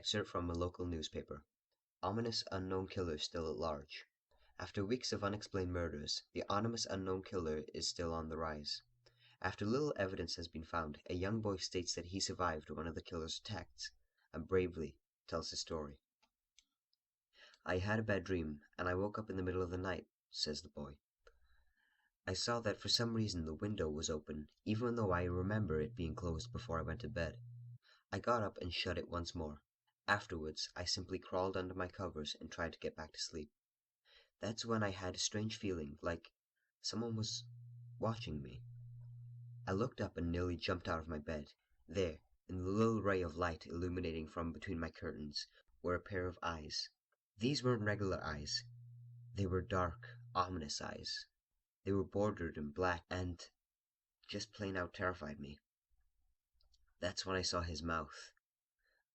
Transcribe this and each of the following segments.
Excerpt from a local newspaper. Ominous unknown killer still at large. After weeks of unexplained murders, the anonymous unknown killer is still on the rise. After little evidence has been found, a young boy states that he survived one of the killer's attacks, and bravely tells his story. "I had a bad dream, and I woke up in the middle of the night," says the boy. "I saw that for some reason the window was open, even though I remember it being closed before I went to bed. I got up and shut it once more. Afterwards, I simply crawled under my covers and tried to get back to sleep. That's when I had a strange feeling, like someone was watching me. I looked up and nearly jumped out of my bed. There, in the little ray of light illuminating from between my curtains, were a pair of eyes. These weren't regular eyes. They were dark, ominous eyes. They were bordered in black and just plain out terrified me. That's when I saw his mouth.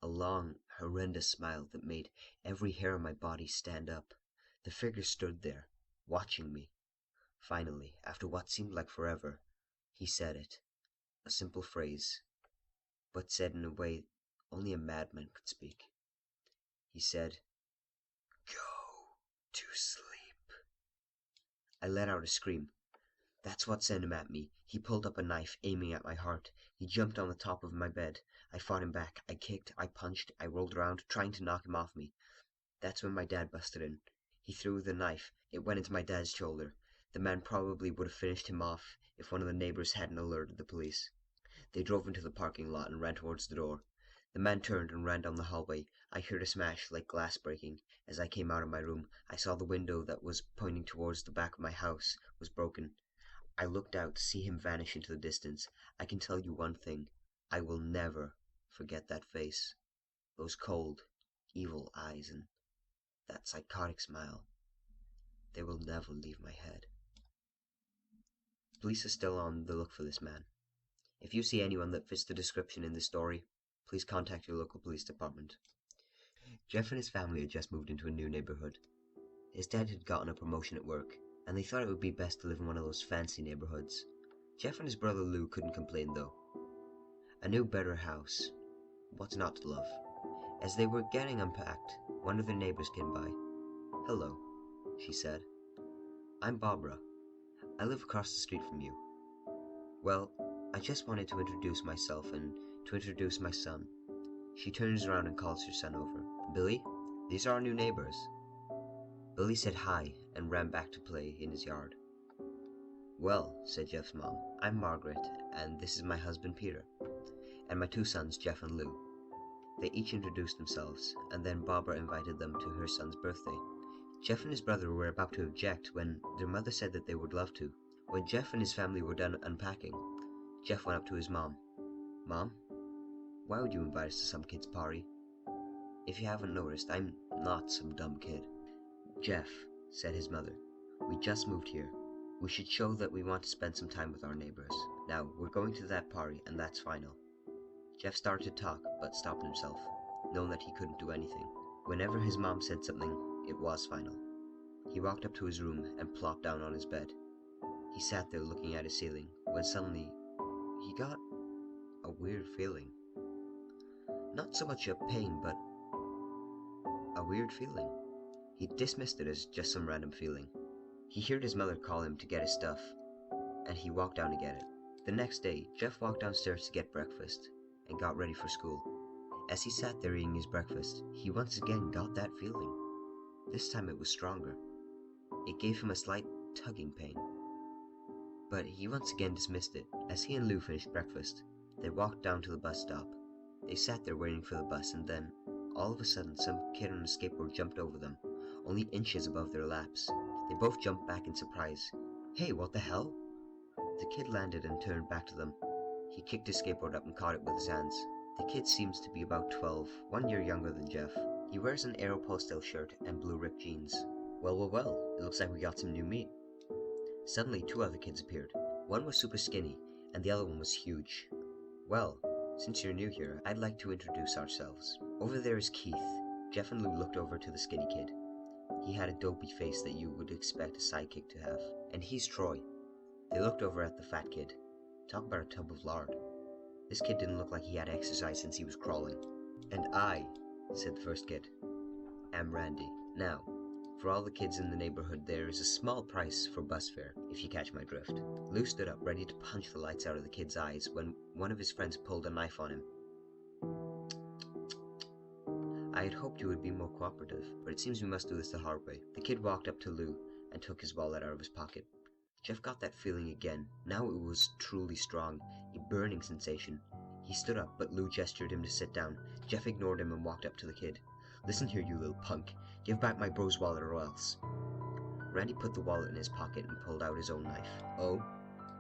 A long, horrendous smile that made every hair on my body stand up. The figure stood there, watching me. Finally, after what seemed like forever, he said it. A simple phrase, but said in a way only a madman could speak. He said, "Go to sleep." I let out a scream. That's what sent him at me. He pulled up a knife, aiming at my heart. He jumped on the top of my bed. I fought him back. I kicked, I punched, I rolled around, trying to knock him off me. That's when my dad busted in. He threw the knife. It went into my dad's shoulder. The man probably would have finished him off if one of the neighbors hadn't alerted the police. They drove into the parking lot and ran towards the door. The man turned and ran down the hallway. I heard a smash like glass breaking. As I came out of my room, I saw the window that was pointing towards the back of my house was broken. I looked out to see him vanish into the distance. I can tell you one thing. I will never forget that face. Those cold, evil eyes and that psychotic smile. They will never leave my head. Police are still on the look for this man. If you see anyone that fits the description in this story, please contact your local police department. Jeff and his family had just moved into a new neighborhood. His dad had gotten a promotion at work, and they thought it would be best to live in one of those fancy neighborhoods. Jeff and his brother Lou couldn't complain though. A new, better house. What's not to love? As they were getting unpacked, one of their neighbors came by. "Hello," she said. "I'm Barbara. I live across the street from you. Well, I just wanted to introduce myself and to introduce my son." She turns around and calls her son over. "Billy, these are our new neighbors." Billy said hi and ran back to play in his yard. "Well," said Jeff's mom, "I'm Margaret, and this is my husband Peter, and my two sons Jeff and Lou." They each introduced themselves, and then Barbara invited them to her son's birthday. Jeff and his brother were about to object when their mother said that they would love to. When Jeff and his family were done unpacking, Jeff went up to his mom. "Mom, why would you invite us to some kid's party? If you haven't noticed, I'm not some dumb kid." "Jeff," said his mother, "we just moved here. We should show that we want to spend some time with our neighbors. Now, we're going to that party, and that's final." Jeff started to talk, but stopped himself, knowing that he couldn't do anything. Whenever his mom said something, it was final. He walked up to his room and plopped down on his bed. He sat there looking at his ceiling, when suddenly, he got a weird feeling. Not so much a pain, but a weird feeling. He dismissed it as just some random feeling. He heard his mother call him to get his stuff, and he walked down to get it. The next day, Jeff walked downstairs to get breakfast, and got ready for school. As he sat there eating his breakfast, he once again got that feeling. This time it was stronger. It gave him a slight tugging pain. But he once again dismissed it. As he and Lou finished breakfast, they walked down to the bus stop. They sat there waiting for the bus, and then, all of a sudden, some kid on a skateboard jumped over them, only inches above their laps. They both jumped back in surprise. "Hey, what the hell?" The kid landed and turned back to them. He kicked his skateboard up and caught it with his hands. The kid seems to be about 12, 1 year younger than Jeff. He wears an Aeropostale shirt and blue ripped jeans. Well, it looks like we got some new meat." Suddenly, two other kids appeared. One was super skinny, and the other one was huge. "Well, since you're new here, I'd like to introduce ourselves. Over there is Keith." Jeff and Lou looked over to the skinny kid. He had a dopey face that you would expect a sidekick to have. "And he's Troy." They looked over at the fat kid. Talk about a tub of lard. This kid didn't look like he had exercised since he was crawling. "And I said the first kid. I'm Randy. Now, for all the kids in the neighborhood, there is a small price for bus fare, if you catch my drift. Lou stood up, ready to punch the lights out of the kid's eyes, when one of his friends pulled a knife on him. I had hoped you would be more cooperative, but it seems we must do this the hard way. The kid walked up to Lou and took his wallet out of his pocket. Jeff got that feeling again. Now it was truly strong, a burning sensation. He stood up, but Lou gestured him to sit down. Jeff ignored him and walked up to the kid. Listen here, you little punk. Give back my bro's wallet or else. Randy put the wallet in his pocket and pulled out his own knife. Oh?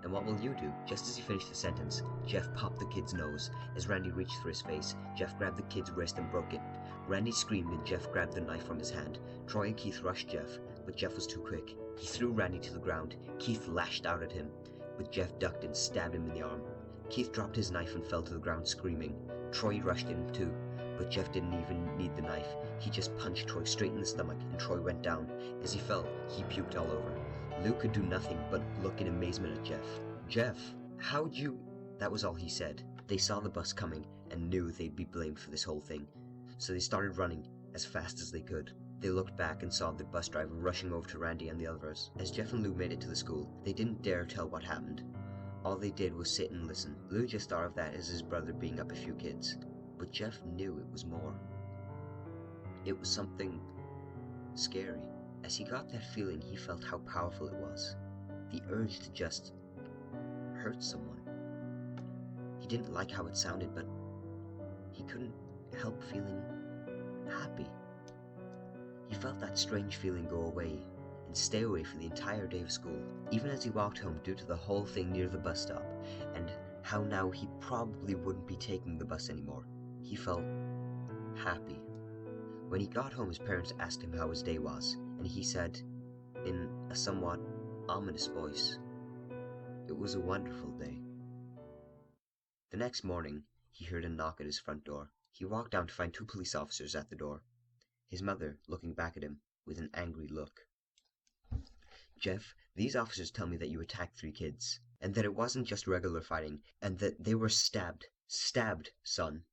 And what will you do? Just as he finished the sentence, Jeff popped the kid's nose. As Randy reached for his face, Jeff grabbed the kid's wrist and broke it. Randy screamed and Jeff grabbed the knife from his hand. Troy and Keith rushed Jeff, but Jeff was too quick. He threw Randy to the ground. Keith lashed out at him, but Jeff ducked and stabbed him in the arm. Keith dropped his knife and fell to the ground screaming. Troy rushed in too, but Jeff didn't even need the knife. He just punched Troy straight in the stomach, and Troy went down. As he fell, he puked all over. Lou could do nothing but look in amazement at Jeff. Jeff, how'd you... That was all he said. They saw the bus coming and knew they'd be blamed for this whole thing. So they started running as fast as they could. They looked back and saw the bus driver rushing over to Randy and the others. As Jeff and Lou made it to the school, they didn't dare tell what happened. All they did was sit and listen. Lou just thought of that as his brother beating up a few kids. But Jeff knew it was more. It was something scary. As he got that feeling, he felt how powerful it was. The urge to just hurt someone. He didn't like how it sounded, but he couldn't help feeling happy. He felt that strange feeling go away and stay away for the entire day of school. Even as he walked home due to the whole thing near the bus stop, and how now he probably wouldn't be taking the bus anymore, he felt happy. When he got home, his parents asked him how his day was, and he said, in a somewhat ominous voice, "It was a wonderful day." The next morning, he heard a knock at his front door. He walked down to find 2 police officers at the door, his mother looking back at him with an angry look. "Jeff, these officers tell me that you attacked 3 kids, and that it wasn't just regular fighting, and that they were stabbed. Stabbed, son."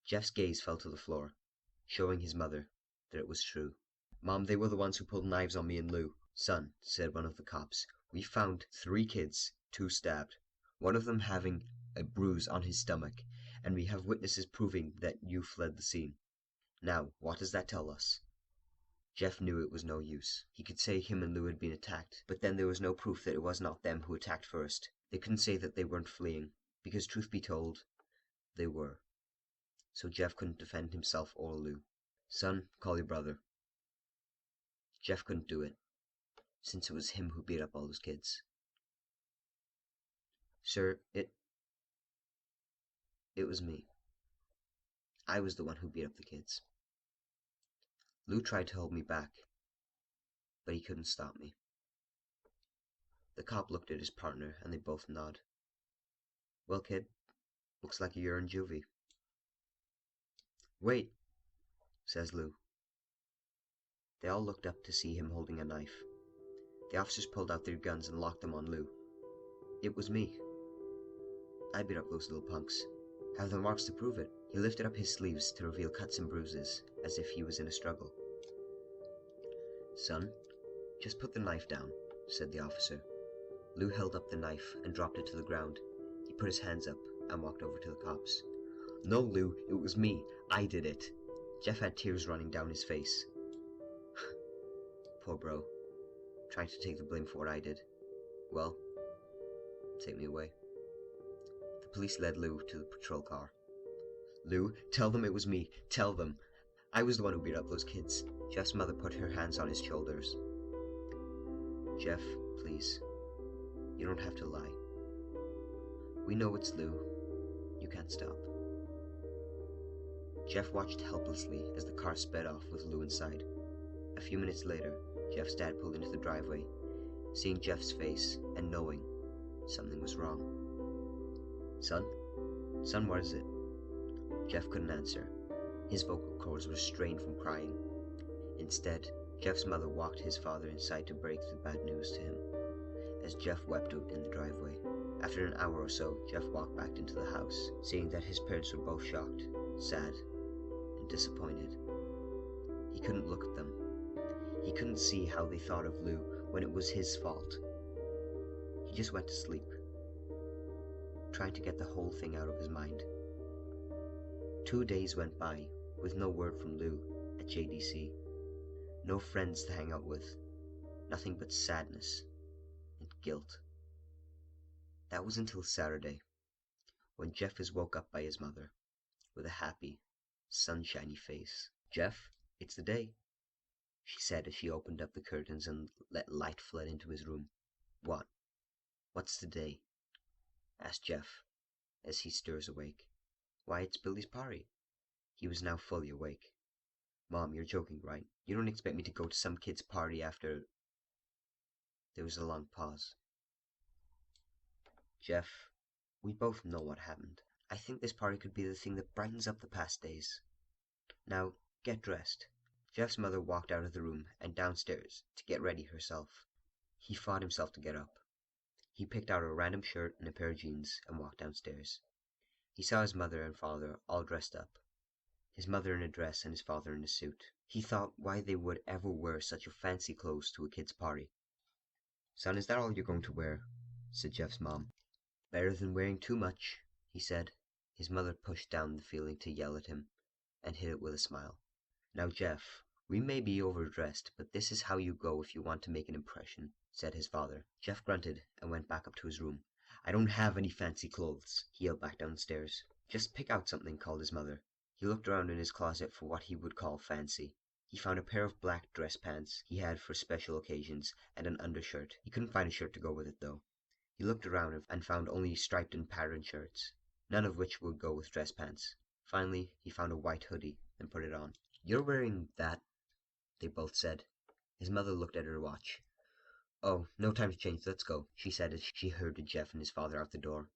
Jeff's gaze fell to the floor, showing his mother that it was true. "Mom, they were the ones who pulled knives on me and Lou." "Son," said one of the cops, "we found 3 kids, 2 stabbed, one of them having a bruise on his stomach, and we have witnesses proving that you fled the scene. Now, what does that tell us?" Jeff knew it was no use. He could say him and Lou had been attacked, but then there was no proof that it was not them who attacked first. They couldn't say that they weren't fleeing, because truth be told, they were. So Jeff couldn't defend himself or Lou. "Son, call your brother." Jeff couldn't do it, since it was him who beat up all those kids. "Sir, it was me. I was the one who beat up the kids." Lou tried to hold me back, but he couldn't stop me. The cop looked at his partner, and they both nodded. "Well, kid, looks like you're in juvie." "Wait," says Lou. They all looked up to see him holding a knife. The officers pulled out their guns and locked them on Lou. "It was me. I beat up those little punks. Have the marks to prove it." He lifted up his sleeves to reveal cuts and bruises, as if he was in a struggle. "Son, just put the knife down," said the officer. Lou held up the knife and dropped it to the ground. He put his hands up and walked over to the cops. "No, Lou, it was me. I did it." Jeff had tears running down his face. Poor bro, trying to take the blame for what I did. "Well, take me away." The police led Lou to the patrol car. "Lou, tell them it was me. Tell them. I was the one who beat up those kids." Jeff's mother put her hands on his shoulders. "Jeff, please. You don't have to lie. We know it's Lou. You can't stop." Jeff watched helplessly as the car sped off with Lou inside. A few minutes later, Jeff's dad pulled into the driveway. Seeing Jeff's face and knowing something was wrong. "Son? Son, what is it?" Jeff couldn't answer. His vocal cords were strained from crying. Instead, Jeff's mother walked his father inside to break the bad news to him, as Jeff wept out in the driveway. After an hour or so, Jeff walked back into the house, seeing that his parents were both shocked, sad, and disappointed. He couldn't look at them. He couldn't see how they thought of Lou when it was his fault. He just went to sleep, trying to get the whole thing out of his mind. 2 days went by with no word from Lou at JDC. No friends to hang out with. Nothing but sadness and guilt. That was until Saturday, when Jeff was woke up by his mother with a happy, sunshiny face. "Jeff, it's the day," she said as she opened up the curtains and let light flood into his room. "What? What's the day?" asked Jeff as he stirs awake. "Why, it's Billy's party." He was now fully awake. "Mom, you're joking, right? You don't expect me to go to some kid's party after—" There was a long pause. "Jeff, we both know what happened. I think this party could be the thing that brightens up the past days. Now, get dressed." Jeff's mother walked out of the room and downstairs to get ready herself. He fought himself to get up. He picked out a random shirt and a pair of jeans and walked downstairs. He saw his mother and father all dressed up. His mother in a dress and his father in a suit. He thought why they would ever wear such a fancy clothes to a kid's party. "Son, is that all you're going to wear?" said Jeff's mom. "Better than wearing too much," he said. His mother pushed down the feeling to yell at him and hid it with a smile. "Now, Jeff, we may be overdressed, but this is how you go if you want to make an impression," said his father. Jeff grunted and went back up to his room. "I don't have any fancy clothes," he yelled back downstairs. "Just pick out something," called his mother. He looked around in his closet for what he would call fancy. He found a pair of black dress pants he had for special occasions and an undershirt. He couldn't find a shirt to go with it, though. He looked around and found only striped and patterned shirts, none of which would go with dress pants. Finally, he found a white hoodie and put it on. "You're wearing that," they both said. His mother looked at her watch. "Oh, no time to change, let's go," she said as she herded Jeff and his father out the door.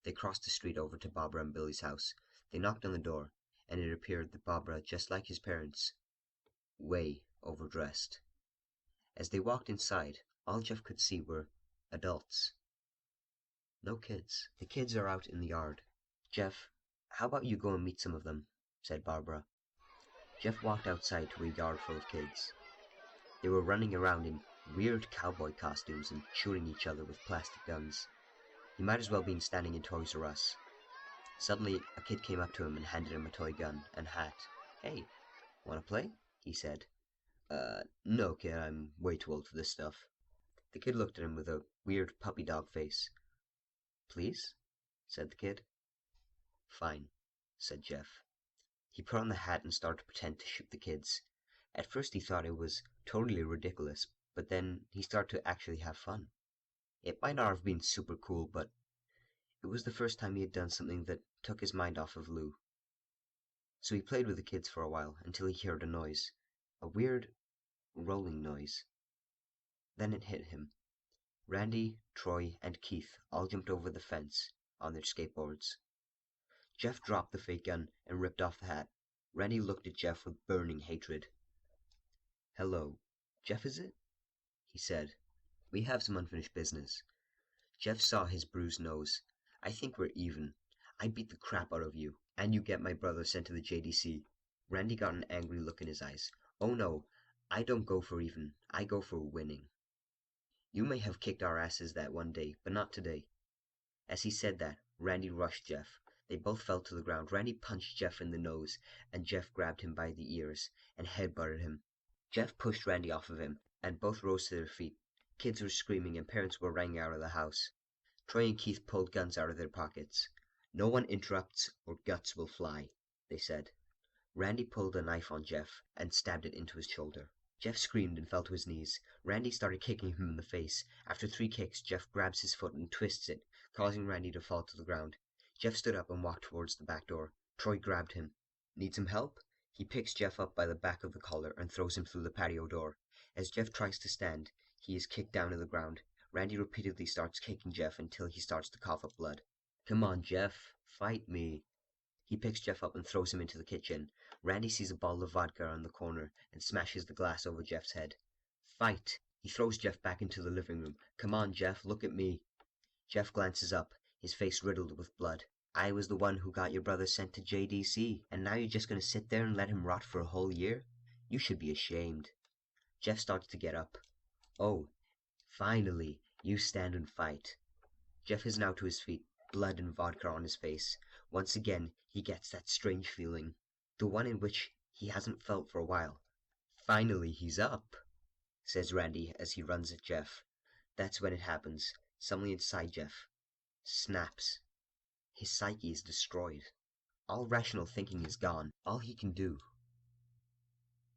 They crossed the street over to Barbara and Billy's house. They knocked on the door, and it appeared that Barbara, just like his parents, way overdressed. As they walked inside, all Jeff could see were adults. No kids. "The kids are out in the yard. Jeff, how about you go and meet some of them?" said Barbara. Jeff walked outside to a yard full of kids. They were running around in weird cowboy costumes and shooting each other with plastic guns. He might as well have been standing in Toys R Us. Suddenly, a kid came up to him and handed him a toy gun and hat. "Hey, wanna play?" he said. No, kid, I'm way too old for this stuff." The kid looked at him with a weird puppy dog face. "Please?" said the kid. "Fine," said Jeff. He put on the hat and started to pretend to shoot the kids. At first he thought it was totally ridiculous, but then he started to actually have fun. It might not have been super cool, but it was the first time he had done something that took his mind off of Lou. So he played with the kids for a while until he heard a noise, a weird rolling noise. Then it hit him. Randy, Troy, and Keith all jumped over the fence on their skateboards. Jeff dropped the fake gun and ripped off the hat. Randy looked at Jeff with burning hatred. "Hello, Jeff, is it?" he said. "We have some unfinished business." Jeff saw his bruised nose. "I think we're even. I beat the crap out of you, and you get my brother sent to the JDC. Randy got an angry look in his eyes. "Oh no, I don't go for even. I go for winning. You may have kicked our asses that one day, but not today." As he said that, Randy rushed Jeff. They both fell to the ground. Randy punched Jeff in the nose, and Jeff grabbed him by the ears and headbutted him. Jeff pushed Randy off of him, and both rose to their feet. Kids were screaming and parents were running out of the house. Troy and Keith pulled guns out of their pockets. "No one interrupts or guts will fly," they said. Randy pulled a knife on Jeff and stabbed it into his shoulder. Jeff screamed and fell to his knees. Randy started kicking him in the face. After 3 kicks, Jeff grabs his foot and twists it, causing Randy to fall to the ground. Jeff stood up and walked towards the back door. Troy grabbed him. "Need some help?" He picks Jeff up by the back of the collar and throws him through the patio door. As Jeff tries to stand, he is kicked down to the ground. Randy repeatedly starts kicking Jeff until he starts to cough up blood. "Come on, Jeff. Fight me." He picks Jeff up and throws him into the kitchen. Randy sees a bottle of vodka on the corner and smashes the glass over Jeff's head. "Fight!" He throws Jeff back into the living room. "Come on, Jeff, look at me." Jeff glances up, his face riddled with blood. I was the one who got your brother sent to JDC, and now you're just going to sit there and let him rot for a whole year? You should be ashamed. Jeff started to get up. Oh, finally, you stand and fight. Jeff is now to his feet, blood and vodka on his face. Once again, he gets that strange feeling, the one in which he hasn't felt for a while. Finally, he's up, says Randy as he runs at Jeff. That's when it happens. Something inside Jeff snaps. His psyche is destroyed. All rational thinking is gone. All he can do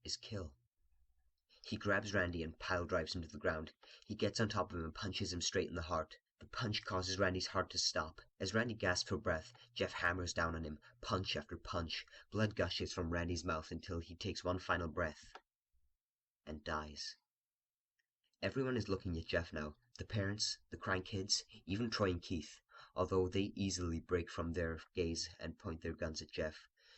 is kill. He grabs Randy and pile drives him to the ground. He gets on top of him and punches him straight in the heart. The punch causes Randy's heart to stop. As Randy gasps for breath, Jeff hammers down on him, punch after punch. Blood gushes from Randy's mouth until he takes one final breath and dies. Everyone is looking at Jeff now. The parents, the crying kids, even Troy and Keith, although they easily break from their gaze and point their guns at Jeff.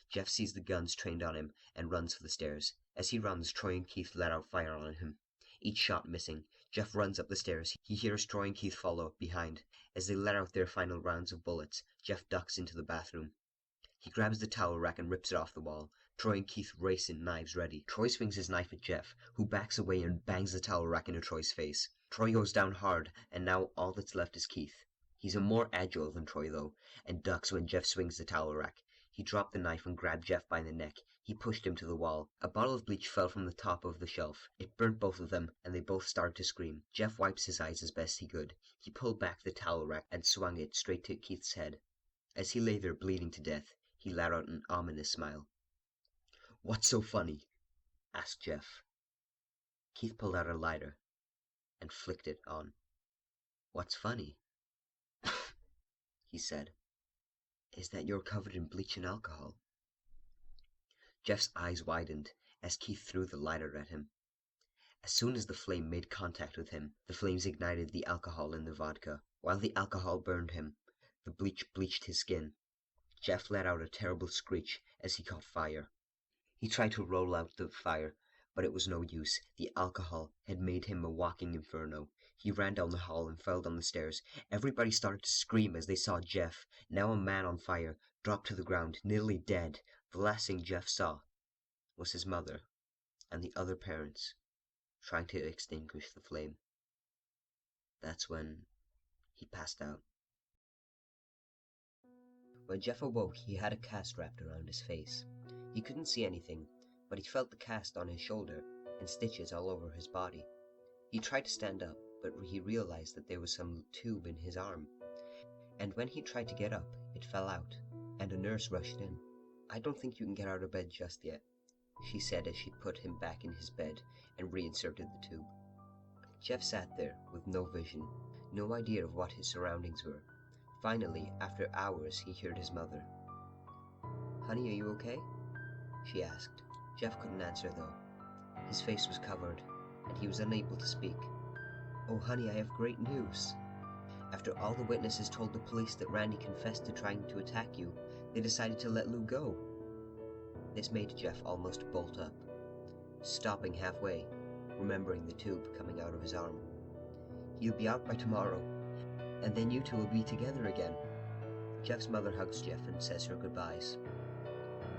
Jeff sees the guns trained on him and runs for the stairs. As he runs, Troy and Keith let out fire on him, each shot missing. Jeff runs up the stairs. He hears Troy and Keith follow up behind. As they let out their final rounds of bullets, Jeff ducks into the bathroom. He grabs the towel rack and rips it off the wall. Troy and Keith race in, knives ready. Troy swings his knife at Jeff, who backs away and bangs the towel rack into Troy's face. Troy goes down hard, and now all that's left is Keith. He's more agile than Troy, though, and ducks when Jeff swings the towel rack. He dropped the knife and grabbed Jeff by the neck. He pushed him to the wall. A bottle of bleach fell from the top of the shelf. It burnt both of them, and they both started to scream. Jeff wipes his eyes as best he could. He pulled back the towel rack and swung it straight to Keith's head. As he lay there bleeding to death, he let out an ominous smile. "What's so funny?" asked Jeff. Keith pulled out a lighter and flicked it on. "What's funny," he said, "is that you're covered in bleach and alcohol." Jeff's eyes widened as Keith threw the lighter at him. As soon as the flame made contact with him, the flames ignited the alcohol in the vodka. While the alcohol burned him, the bleach bleached his skin. Jeff let out a terrible screech as he caught fire. He tried to roll out the fire, but it was no use. The alcohol had made him a walking inferno. He ran down the hall and fell down the stairs. Everybody started to scream as they saw Jeff, now a man on fire, drop to the ground, nearly dead. The last thing Jeff saw was his mother and the other parents trying to extinguish the flame. That's when he passed out. When Jeff awoke, he had a cast wrapped around his face. He couldn't see anything, but he felt the cast on his shoulder and stitches all over his body. He tried to stand up, but he realized that there was some tube in his arm. And when he tried to get up, it fell out, and a nurse rushed in. "I don't think you can get out of bed just yet," she said as she put him back in his bed and reinserted the tube. Jeff sat there with no vision, no idea of what his surroundings were. Finally, after hours, he heard his mother. "Honey, are you okay?" she asked. Jeff couldn't answer, though. His face was covered, and he was unable to speak. "Oh, honey, I have great news. After all the witnesses told the police that Randy confessed to trying to attack you, they decided to let Lou go." This made Jeff almost bolt up, stopping halfway, remembering the tube coming out of his arm. "He'll be out by tomorrow, and then you two will be together again." Jeff's mother hugs Jeff and says her goodbyes.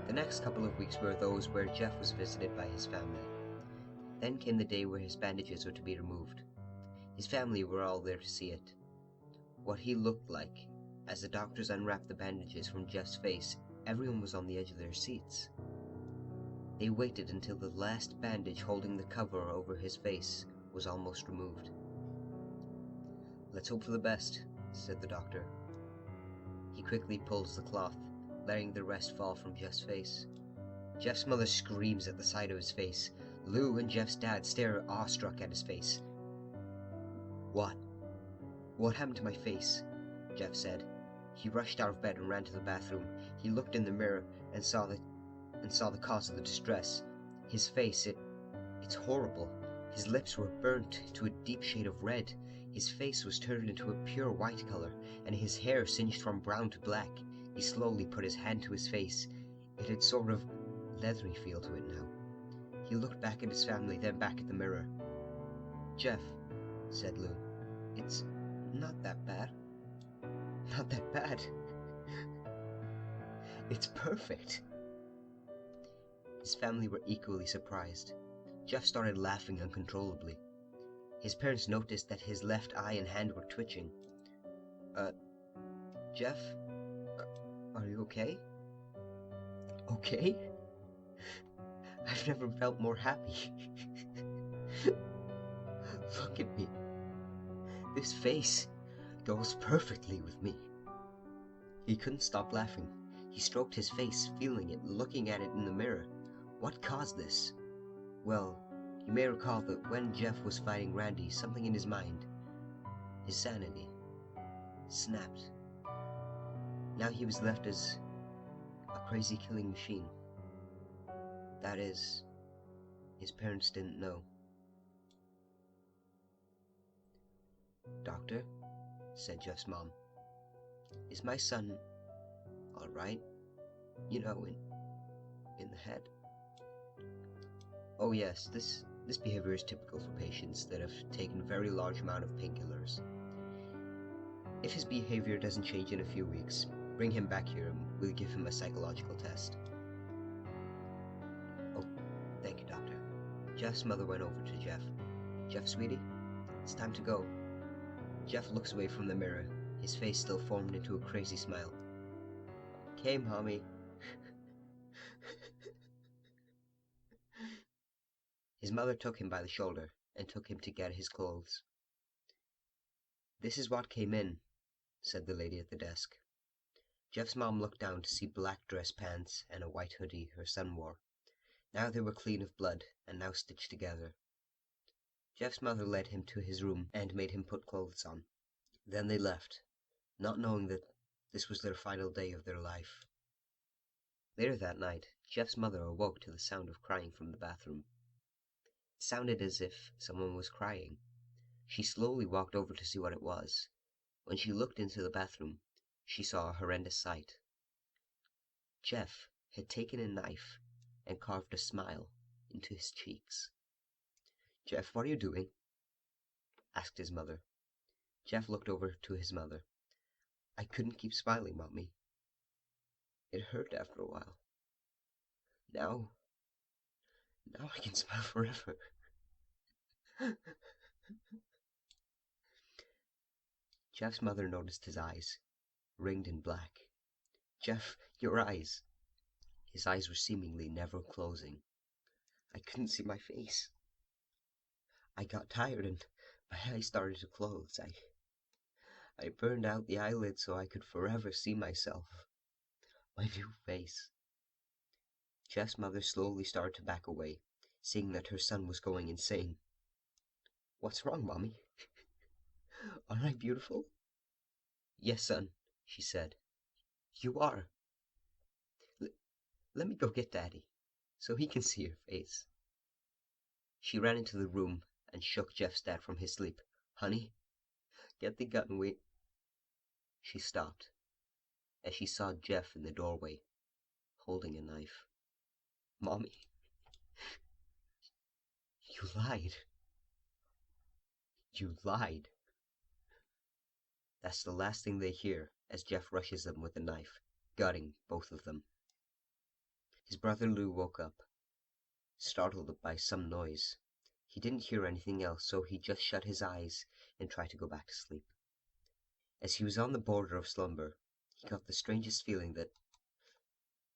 The next couple of weeks were those where Jeff was visited by his family. Then came the day where his bandages were to be removed. His family were all there to see it. What he looked like. As the doctors unwrapped the bandages from Jeff's face, everyone was on the edge of their seats. They waited until the last bandage holding the cover over his face was almost removed. "Let's hope for the best," said the doctor. He quickly pulls the cloth, letting the rest fall from Jeff's face. Jeff's mother screams at the sight of his face. Lou and Jeff's dad stare awestruck at his face. "What? What happened to my face?" Jeff said. He rushed out of bed and ran to the bathroom. He looked in the mirror and saw the cause of the distress. His face, it's horrible. His lips were burnt to a deep shade of red. His face was turned into a pure white color, and his hair singed from brown to black. He slowly put his hand to his face. It had sort of leathery feel to it now. He looked back at his family, then back at the mirror. "Jeff," said Lou, "it's not that bad." "Not that bad?" It's perfect. His family were equally surprised. Jeff started laughing uncontrollably. His parents noticed that his left eye and hand were twitching. Jeff? Are you okay? Okay? I've never felt more happy. Look at me. This face goes perfectly with me. He couldn't stop laughing. He stroked his face, feeling it, looking at it in the mirror. What caused this? Well, you may recall that when Jeff was fighting Randy, something in his mind, his sanity, snapped. Now he was left as a crazy killing machine. That is, his parents didn't know. Doctor, said Jeff's mom, is my son all right? You know, in the head? Oh yes, this behavior is typical for patients that have taken a very large amount of painkillers. If his behavior doesn't change in a few weeks, bring him back here and we'll give him a psychological test. Oh, thank you, Doctor. Jeff's mother went over to Jeff. Jeff, sweetie, it's time to go. Jeff looks away from the mirror, his face still formed into a crazy smile. Okay, Mommy. His mother took him by the shoulder and took him to get his clothes. This is what came in, said the lady at the desk. Jeff's mom looked down to see black dress pants and a white hoodie her son wore. Now they were clean of blood and now stitched together. Jeff's mother led him to his room and made him put clothes on. Then they left, not knowing that this was their final day of their life. Later that night, Jeff's mother awoke to the sound of crying from the bathroom. It sounded as if someone was crying. She slowly walked over to see what it was. When she looked into the bathroom, she saw a horrendous sight. Jeff had taken a knife and carved a smile into his cheeks. Jeff, what are you doing? Asked his mother. Jeff looked over to his mother. I couldn't keep smiling, Mommy. It hurt after a while. Now I can smile forever. Jeff's mother noticed his eyes, ringed in black. Jeff, your eyes. His eyes were seemingly never closing. I couldn't see my face. I got tired and my eyes started to close. I burned out the eyelid so I could forever see myself. My new face. Jeff's mother slowly started to back away, seeing that her son was going insane. What's wrong, Mommy? Aren't I beautiful? Yes, son, she said. You are. Let me go get Daddy, so he can see your face. She ran into the room and shook Jeff's dad from his sleep. Honey, get the gun, we... She stopped, as she saw Jeff in the doorway, holding a knife. Mommy, you lied. You lied. That's the last thing they hear as Jeff rushes them with a knife, gutting both of them. His brother Lou woke up, startled by some noise. He didn't hear anything else, so he just shut his eyes and tried to go back to sleep. As he was on the border of slumber, he got the strangest feeling that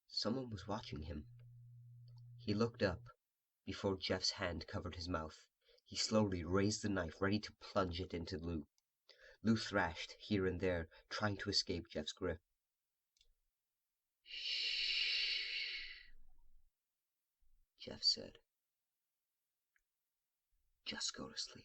someone was watching him. He looked up before Jeff's hand covered his mouth. He slowly raised the knife, ready to plunge it into Lou. Lou thrashed here and there, trying to escape Jeff's grip. Shh, Jeff said. Just go to sleep.